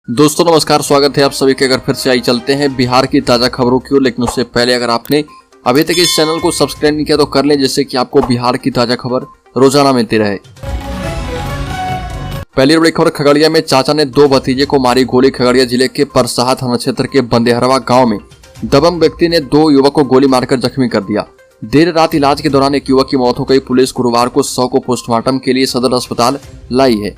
दोस्तों नमस्कार, स्वागत है आप सभी के। अगर फिर से आई चलते हैं बिहार की ताज़ा खबरों की ओर, लेकिन उससे पहले अगर आपने अभी तक इस चैनल को सब्सक्राइब नहीं किया तो कर लें, जिससे कि आपको बिहार की ताज़ा खबर रोजाना मिलती रहे। पहली बड़ी खबर, खगड़िया में चाचा ने दो भतीजे को मारी गोली। खगड़िया जिले के परसाहा थाना क्षेत्र के बंदेहरवा गाँव में दबंग व्यक्ति ने दो युवक को गोली मारकर जख्मी कर दिया। देर रात इलाज के दौरान एक युवक की मौत हो गई। पुलिस गुरुवार को शव को पोस्टमार्टम के लिए सदर अस्पताल लाई है।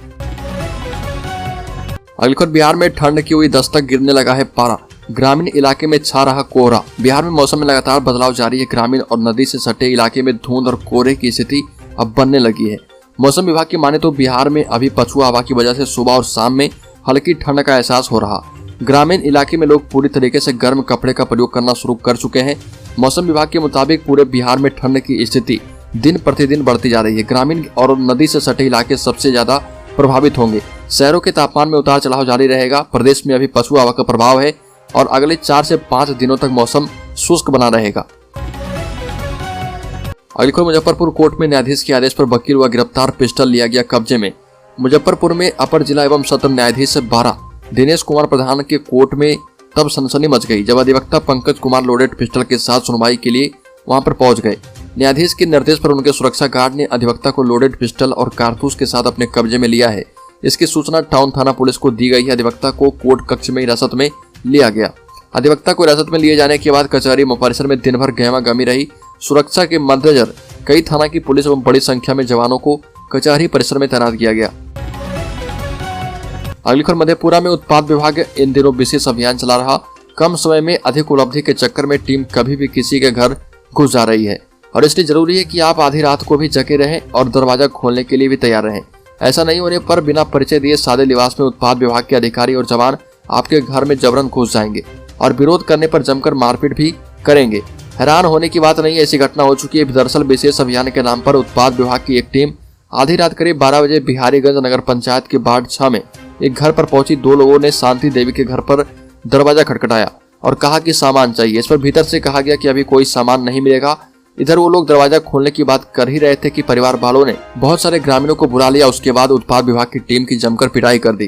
अगली खबर, बिहार में ठंड की हुई दस्तक, गिरने लगा है पारा। ग्रामीण इलाके में छा रहा कोहरा। बिहार में मौसम में लगातार बदलाव जारी है। ग्रामीण और नदी से सटे इलाके में धुंध और कोहरे की स्थिति अब बनने लगी है। मौसम विभाग की माने तो बिहार में अभी पछुआ हवा की वजह से सुबह और शाम में हल्की ठंड का एहसास हो रहा। ग्रामीण इलाके में लोग पूरी तरीके से गर्म कपड़े का प्रयोग करना शुरू कर चुके हैं। मौसम विभाग के मुताबिक पूरे बिहार में ठंड की स्थिति दिन प्रतिदिन बढ़ती जा रही है। ग्रामीण और नदी से सटे इलाके सबसे ज्यादा प्रभावित होंगे। शहरों के तापमान में उतार चढ़ाव जारी रहेगा। प्रदेश में अभी पछुआ हवा का प्रभाव है और अगले 4 से 5 दिनों तक मौसम शुष्क बना रहेगा। अगली खबर, मुजफ्फरपुर कोर्ट में न्यायाधीश के आदेश पर वकील व गिरफ्तार, पिस्टल लिया गया कब्जे में। मुजफ्फरपुर में अपर जिला एवं सत्र न्यायाधीश 12 दिनेश कुमार प्रधान के कोर्ट में तब सनसनी मच गई जब अधिवक्ता पंकज कुमार लोडेड पिस्टल के साथ सुनवाई के लिए वहां पर पहुंच गए। न्यायाधीश के निर्देश पर उनके सुरक्षा गार्ड ने अधिवक्ता को लोडेड पिस्टल और कारतूस के साथ अपने कब्जे में लिया है। इसकी सूचना टाउन थाना पुलिस को दी गई है। अधिवक्ता को कोर्ट कक्ष में हिरासत में लिया गया। अधिवक्ता को हिरासत में लिए जाने के बाद कचहरी परिसर में दिन भर गहमागहमी रही। सुरक्षा के मद्देनजर कई थाना की पुलिस एवं बड़ी संख्या में जवानों को कचहरी परिसर में तैनात किया गया। अगली खबर, मधेपुरा में उत्पाद विभाग इन दिनों विशेष अभियान चला रहा। कम समय में अधिक उपलब्धि के चक्कर में टीम कभी भी किसी के घर घुस जा रही है और इसलिए जरूरी है कि आप आधी रात को भी जगे रहें और दरवाजा खोलने के लिए भी तैयार रहें। ऐसा नहीं होने पर बिना परिचय दिए सादे लिबास में उत्पाद विभाग के अधिकारी और जवान आपके घर में जबरन घुस जाएंगे और विरोध करने पर जमकर मारपीट भी करेंगे। हैरान होने की बात नहीं है, ऐसी घटना हो चुकी है। दरअसल विशेष अभियान के नाम पर उत्पाद विभाग की एक टीम आधी रात करीब 12 बजे बिहारीगंज नगर पंचायत के वार्ड 6 में एक घर पर पहुंची। 2 लोगों ने शांति देवी के घर पर दरवाजा खटखटाया और कहा कि सामान चाहिए। इस पर भीतर से कहा गया कि अभी कोई सामान नहीं मिलेगा। इधर वो लोग दरवाजा खोलने की बात कर ही रहे थे कि परिवार वालों ने बहुत सारे ग्रामीणों को बुला लिया। उसके बाद उत्पाद विभाग की टीम की जमकर पिटाई कर दी।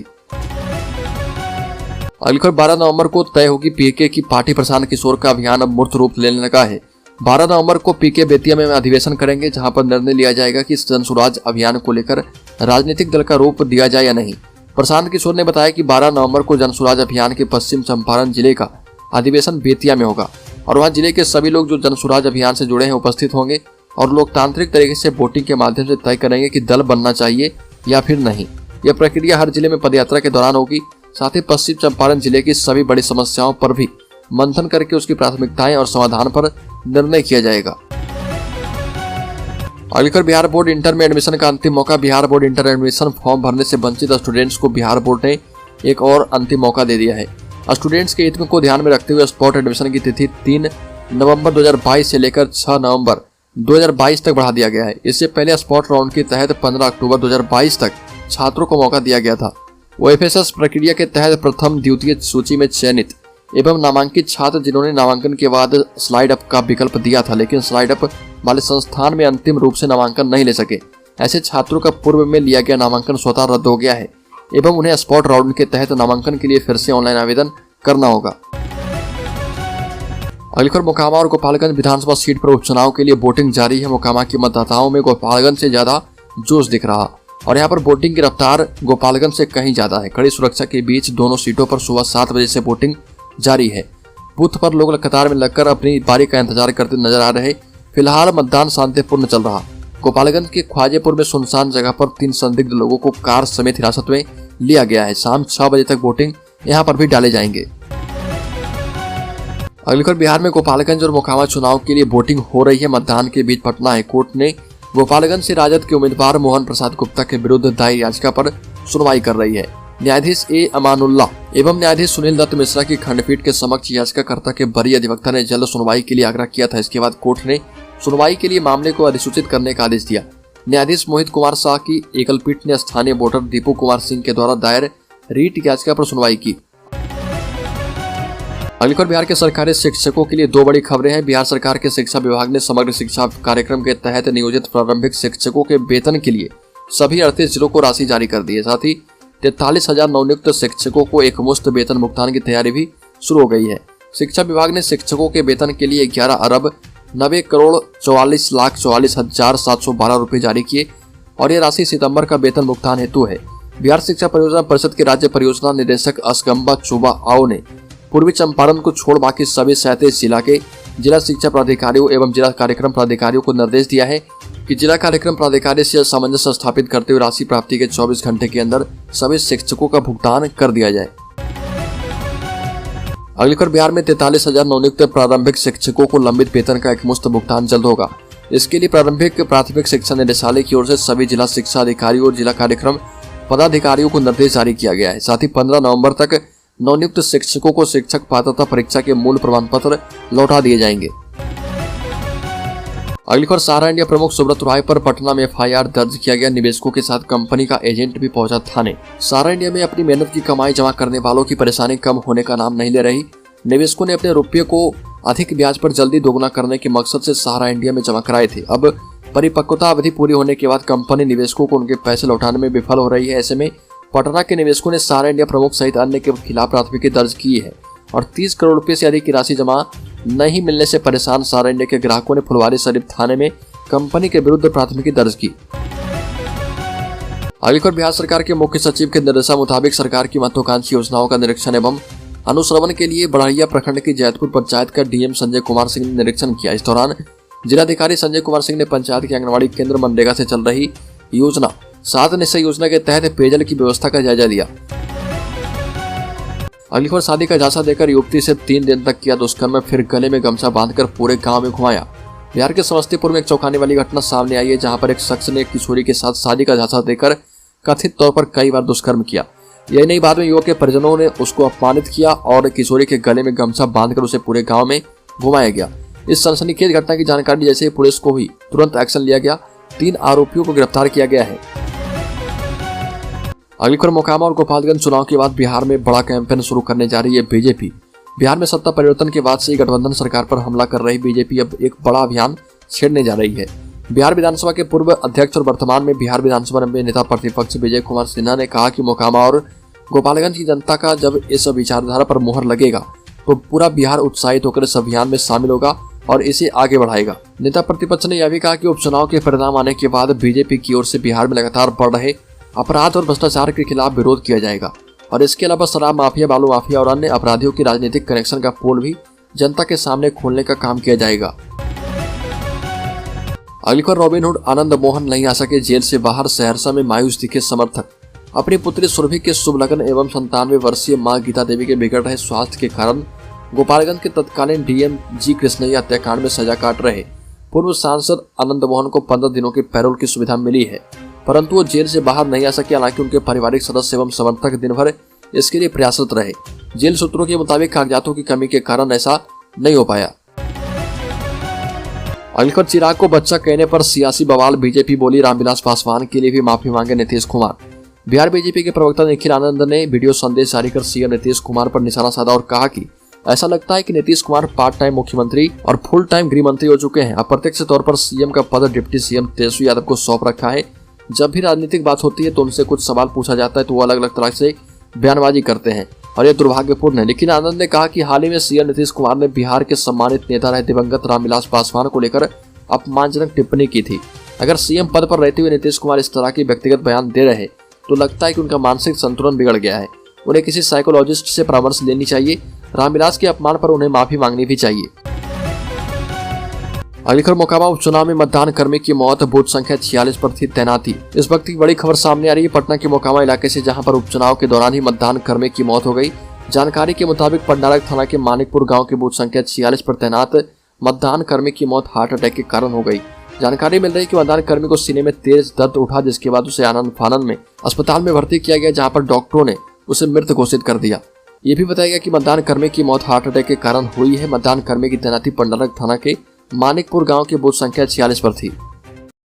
अगली खबर, 12 नवंबर को तय होगी पीके की पार्टी। प्रशांत किशोर का अभियान अब मूर्त रूप लेने लगा है। 12 नवंबर को पीके बेतिया में अधिवेशन करेंगे, जहां पर निर्णय लिया जाएगा कि जनसुराज अभियान को लेकर राजनीतिक दल का रूप दिया जाए या नहीं। प्रशांत किशोर ने बताया कि 12 नवंबर को जनसुराज अभियान के पश्चिम चंपारण जिले का अधिवेशन बेतिया में होगा और वहां जिले के सभी लोग जो जनसुराज अभियान से जुड़े हैं उपस्थित होंगे और लोकतांत्रिक तरीके से वोटिंग के माध्यम से तय करेंगे कि दल बनना चाहिए या फिर नहीं। यह प्रक्रिया हर जिले में पदयात्रा के दौरान होगी। साथ ही पश्चिम चंपारण जिले की सभी बड़ी समस्याओं पर भी मंथन करके उसकी प्राथमिकताएं और समाधान पर निर्णय किया जाएगा। अगली खबर, बिहार बोर्ड इंटर में एडमिशन का अंतिम मौका। Bihar board inter admission form भरने से वंचित स्टूडेंट्स को बिहार बोर्ड ने एक और अंतिम मौका दे दिया है। स्टूडेंट्स के हित को ध्यान में रखते हुए स्पॉट एडमिशन की तिथि 3 नवंबर 2022 से लेकर 6 नवंबर 2022 तक बढ़ा दिया गया है। इससे पहले स्पॉट राउंड के तहत 15 अक्टूबर 2022 तक छात्रों को मौका दिया गया था। ओएफएसएस प्रक्रिया के तहत प्रथम द्वितीय सूची में चयनित एवं नामांकित छात्र जिन्होंने नामांकन के बाद स्लाइड अप का विकल्प दिया था, लेकिन स्लाइड अप वाले संस्थान में अंतिम रूप से नामांकन नहीं ले सके, ऐसे छात्रों का पूर्व में लिया गया नामांकन स्वतः रद्द हो गया है एवं उन्हें स्पॉट राउंड के तहत नामांकन के लिए फिर से ऑनलाइन आवेदन करना होगा। अगली खबर, मोकामा और गोपालगंज विधानसभा सीट पर उपचुनाव के लिए वोटिंग जारी है। मोकामा के मतदाताओं में गोपालगंज से ज्यादा जोश दिख रहा और यहाँ पर वोटिंग की रफ्तार गोपालगंज से कहीं ज्यादा है। कड़ी सुरक्षा के बीच दोनों सीटों पर सुबह 7 बजे से वोटिंग जारी है। बूथ पर लोग कतार में लगकर अपनी बारी का इंतजार करते नजर आ रहे। फिलहाल मतदान शांतिपूर्ण चल रहा। गोपालगंज के ख्वाजेपुर में सुनसान जगह पर 3 संदिग्ध लोगों को कार समेत हिरासत में लिया गया है। शाम 6 बजे तक वोटिंग यहाँ पर भी डाले जाएंगे। अगली खबर, बिहार में गोपालगंज और मोकामा चुनाव के लिए वोटिंग हो रही है। मतदान के बीच पटना हाईकोर्ट ने गोपालगंज से राजद के उम्मीदवार मोहन प्रसाद गुप्ता के विरुद्ध दायर याचिका पर सुनवाई कर रही है। न्यायाधीश ए अमानुल्लाह एवं न्यायाधीश सुनील दत्त मिश्रा की खंडपीठ के समक्ष याचिकाकर्ता के वरीय अधिवक्ता ने जल्द सुनवाई के लिए आग्रह किया था। इसके बाद कोर्ट ने सुनवाई के लिए मामले को अधिसूचित करने का आदेश दिया। न्यायाधीश मोहित कुमार शाह की एकल पीठ ने स्थानीय वोटर दीपू कुमार सिंह के द्वारा दायर रीट याचिका पर सुनवाई की। अगली खबर, बिहार के सरकारी शिक्षकों के लिए 2 बड़ी खबरें हैं। बिहार सरकार के शिक्षा विभाग ने समग्र शिक्षा कार्यक्रम के तहत नियोजित प्रारंभिक शिक्षकों के वेतन के लिए सभी 38 जिलों को राशि जारी कर दी है। साथ ही 43,000 नवनियुक्त शिक्षकों को एकमुश्त वेतन भुगतान की तैयारी भी शुरू हो गई है। शिक्षा विभाग ने शिक्षकों के वेतन के लिए 11 अरब 90 करोड़ 44,44,712 रुपए जारी किए और यह राशि सितंबर का वेतन भुगतान हेतु है। बिहार शिक्षा परियोजना परिषद के राज्य परियोजना निदेशक असगम्बा चुबा आओ ने पूर्वी चंपारण को छोड़ बाकी सभी 37 जिला के जिला शिक्षा प्राधिकारियों एवं जिला कार्यक्रम प्राधिकारियों को निर्देश दिया है कि जिला कार्यक्रम प्राधिकारी से सामंजस्य स्थापित करते हुए राशि प्राप्ति के 24 घंटे के अंदर सभी शिक्षकों का भुगतान कर दिया जाए। अगली खबर, बिहार में 43,000 नवनियुक्त प्रारंभिक शिक्षकों को लंबित वेतन का एकमुश्त भुगतान जल्द होगा। इसके लिए प्राथमिक शिक्षा निदेशालय की ओर से सभी जिला शिक्षा अधिकारियों और जिला कार्यक्रम पदाधिकारियों को निर्देश जारी किया गया है। साथ ही 15 नवंबर तक नवनियुक्त शिक्षकों को शिक्षक पात्रता परीक्षा के मूल प्रमाण पत्र लौटा दिए जाएंगे। अगली खबर, सहारा इंडिया प्रमुख सुब्रत राय पर पटना में FIR दर्ज किया गया। निवेशकों के साथ कंपनी का एजेंट भी पहुंचा थाने। सहारा इंडिया में अपनी मेहनत की कमाई जमा करने वालों की परेशानी कम होने का नाम नहीं ले रही। निवेशकों ने अपने रुपये को अधिक ब्याज पर जल्दी दोगुना करने के मकसद से सहारा इंडिया में जमा कराए थे। अब परिपक्वता अवधि पूरी होने के बाद कंपनी निवेशकों को उनके पैसे लौटाने में विफल हो रही है। ऐसे में पटना के निवेशकों ने सहारा इंडिया प्रमुख सहित अन्य के खिलाफ प्राथमिकी दर्ज की है और 30 करोड़ रुपए से अधिक की राशि जमा नहीं मिलने से परेशान सहारा इंडिया के ग्राहकों ने फुलवारी शरीफ थाने में कंपनी के विरुद्ध प्राथमिकी दर्ज की। अगली खबर, बिहार सरकार के मुख्य सचिव के निर्देशा मुताबिक सरकार की महत्वाकांक्षी योजनाओं का निरीक्षण एवं अनुश्रवण के लिए बढ़िया प्रखंड की जैतपुर पंचायत का डीएम संजय कुमार सिंह ने निरीक्षण किया। इस दौरान जिलाधिकारी संजय कुमार सिंह ने पंचायत के आंगनबाड़ी केंद्र मनरेगा से चल रही योजना 7 निश्चय योजना के तहत पेयजल की व्यवस्था का जायजा लिया। अगली खबर, शादी का झांसा देकर युवती से 3 दिन तक किया दुष्कर्म, फिर गले में गमछा बांधकर पूरे गांव में घुमाया। बिहार के समस्तीपुर में एक चौंकाने वाली घटना सामने आई है, जहां पर एक शख्स ने एक किशोरी के साथ शादी का झांसा देकर कथित तौर पर कई बार दुष्कर्म किया। यही नहीं, बाद में युवक के परिजनों ने उसको अपमानित किया और किशोरी के गले में गमछा बांधकर उसे पूरे गाँव में घुमाया गया। इस सनसनीखेज घटना की जानकारी जैसे ही पुलिस को हुई, तुरंत एक्शन लिया गया। 3 आरोपियों को गिरफ्तार किया गया है। अगली खबर, मोकामा और गोपालगंज चुनाव के बाद बिहार में बड़ा कैंपेन शुरू करने जा रही है बीजेपी। बिहार में सत्ता परिवर्तन के बाद से गठबंधन सरकार पर हमला कर रही बीजेपी अब एक बड़ा अभियान छेड़ने जा रही है। बिहार विधानसभा के पूर्व अध्यक्ष और वर्तमान में बिहार विधानसभा में नेता प्रतिपक्ष विजय कुमार सिन्हा ने कहा कि मोकामा और गोपालगंज की जनता का जब इस विचारधारा पर मुहर लगेगा तो पूरा बिहार उत्साहित होकर इस अभियान में शामिल होगा और इसे आगे बढ़ाएगा। नेता प्रतिपक्ष ने यह भी कहा कि उपचुनाव के परिणाम आने के बाद बीजेपी की ओर से बिहार में लगातार बढ़ रहे अपराध और भ्रष्टाचार के खिलाफ विरोध किया जाएगा और इसके अलावा शराब माफिया, बालू माफिया और अन्य अपराधियों की राजनीतिक कनेक्शन का पोल भी जनता के सामने खोलने का काम किया जाएगा। अगली खबर, रॉबिनहुड आनंद मोहन नहीं आ सके जेल से बाहर, सहरसा में मायूस दिखे समर्थक। अपनी पुत्री सुरभि के शुभ लगन एवं 97 वर्षीय मां गीता देवी के बिगड़ रहे स्वास्थ्य के कारण गोपालगंज के तत्कालीन डीएम जी कृष्णैया हत्याकांड में सजा काट रहे पूर्व सांसद आनंद मोहन को 15 दिनों की पैरोल की सुविधा मिली है, परंतु वो जेल से बाहर नहीं आ सके। हालांकि उनके पारिवारिक सदस्य एवं समर्थक दिन भर इसके लिए प्रयासरत रहे। जेल सूत्रों के मुताबिक कागजातों की कमी के कारण ऐसा नहीं हो पाया। अगली खबर, चिराग को बच्चा कहने पर सियासी बवाल, बीजेपी बोली रामविलास पासवान के लिए भी माफी मांगे नीतीश कुमार। बिहार बीजेपी के प्रवक्ता निखिल आनंद ने वीडियो संदेश जारी कर सीएम नीतीश कुमार पर निशाना साधा और कहा कि ऐसा लगता है कि नीतीश कुमार पार्ट टाइम मुख्यमंत्री और फुल टाइम गृह मंत्री हो चुके हैं। अप्रत्यक्ष तौर पर सीएम का पद डिप्टी सीएम तेजस्वी यादव को सौंप रखा है। जब भी राजनीतिक बात होती है तो उनसे कुछ सवाल पूछा जाता है तो वो अलग अलग तरह से बयानबाजी करते हैं और यह दुर्भाग्यपूर्ण है। लेकिन आनंद ने कहा कि हाल ही में सीएम नीतीश कुमार ने बिहार के सम्मानित नेता रहे दिवंगत रामविलास पासवान को लेकर अपमानजनक टिप्पणी की थी। अगर सीएम पद पर रहते हुए नीतीश कुमार इस तरह के व्यक्तिगत बयान दे रहे तो लगता है कि उनका मानसिक संतुलन बिगड़ गया है। उन्हें किसी साइकोलॉजिस्ट से परामर्श लेनी चाहिए। रामविलास के अपमान पर उन्हें माफी मांगनी भी चाहिए। अगली खबर, मोकामा उपचुनाव में मतदान कर्मी की मौत, बूथ संख्या 46 पर थी तैनाती। इस वक्त की बड़ी खबर सामने आ रही है पटना के मोकामा इलाके से, जहां पर उपचुनाव के दौरान ही मतदान कर्मी की मौत हो गई। जानकारी के मुताबिक पंडारक थाना के मानिकपुर गांव के बूथ संख्या 46 पर तैनात मतदान कर्मी की मौत हार्ट अटैक के कारण हो गई। जानकारी मिल रही है कि मतदान कर्मी को सीने में तेज दर्द उठा, जिसके बाद उसे आनंद फानंद में अस्पताल में भर्ती किया गया, जहां पर डॉक्टरों ने उसे मृत घोषित कर दिया। ये भी बताया गया कि मतदान कर्मी की मौत हार्ट अटैक के कारण हुई है। मतदान कर्मी की तैनाती पंडारक थाना के मानिकपुर गांव के बूथ संख्या 46 पर थी।